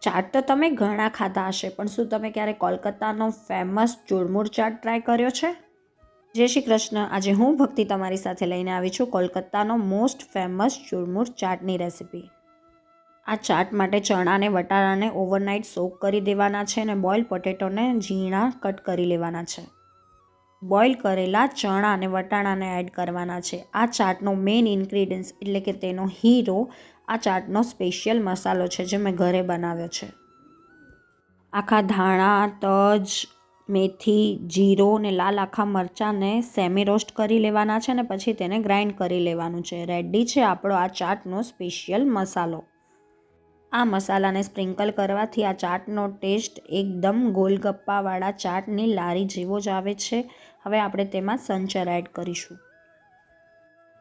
ચાટ તો તમે ઘણા ખાધા હશે, પણ શું તમે ક્યારે કોલકાતાનો ફેમસ ચૂરમુર ચાટ ટ્રાય કર્યો છે? જય શ્રી કૃષ્ણ. આજે હું ભક્તિ તમારી સાથે લઈને આવી છું કોલકાતાનો મોસ્ટ ફેમસ ચૂરમુર ચાટની રેસિપી. આ ચાટ માટે ચણા અને વટાણાને ઓવરનાઇટ સોક કરી દેવાના છે અને બોઇલ પોટેટોને ઝીણા કટ કરી લેવાના છે. બોઇલ કરેલા ચણા અને વટાણાને એડ કરવાના છે. આ ચાટનો મેઇન ઇન્ગ્રીડિયન્ટ્સ એટલે કે તેનો હીરો આ ચાટનો સ્પેશિયલ મસાલો છે જે મેં ઘરે બનાવ્યો છે. આખા ધાણા, તજ, મેથી, જીરો ને લાલ આખા મરચાંને સેમી રોસ્ટ કરી લેવાના છે અને પછી તેને ગ્રાઇન્ડ કરી લેવાનું છે. રેડી છે આપણો આ ચાટનો સ્પેશિયલ મસાલો. આ મસાલાને સ્પ્રિંકલ કરવાથી આ ચાટનો ટેસ્ટ એકદમ ગોલગપ્પાવાળા ચાટની લારી જેવો જ આવે છે. હવે આપણે તેમાં સંચર એડ કરીશું.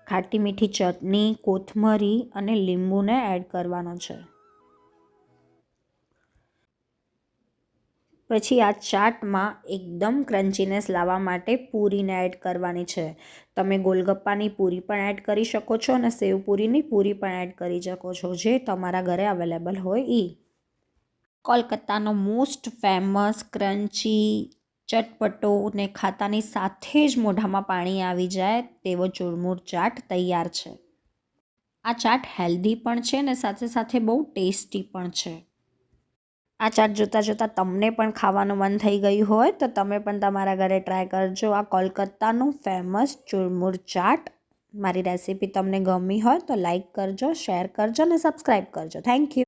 ખાટી મીઠી ચટણી, કોથમરી અને લીંબુને એડ કરવાનો છે. પછી આ ચાટમાં એકદમ ક્રન્ચીનેસ લાવવા માટે પૂરીને એડ કરવાની છે. તમે ગોલગપ્પાની પૂરી પણ એડ કરી શકો છો અને સેવપૂરીની પૂરી પણ એડ કરી શકો છો, જે તમારા ઘરે અવેલેબલ હોય એ. કોલકાતાનો મોસ્ટ ફેમસ ક્રન્ચી, ચટપટો ને ખાતાની સાથે જ મોઢામાં પાણી આવી જાય તેવો ચૂરમુર ચાટ તૈયાર છે. આ ચાટ હેલ્ધી પણ છે ને સાથે સાથે બહુ ટેસ્ટી પણ છે. આ ચાટ જોતાં જોતાં તમને પણ ખાવાનું મન થઈ ગયું હોય તો તમે પણ તમારા ઘરે ટ્રાય કરજો આ કોલકાતાનું ફેમસ ચૂરમુર ચાટ. મારી રેસિપી તમને ગમી હોય તો લાઈક કરજો, શેર કરજો અને સબસ્ક્રાઈબ કરજો. Thank you.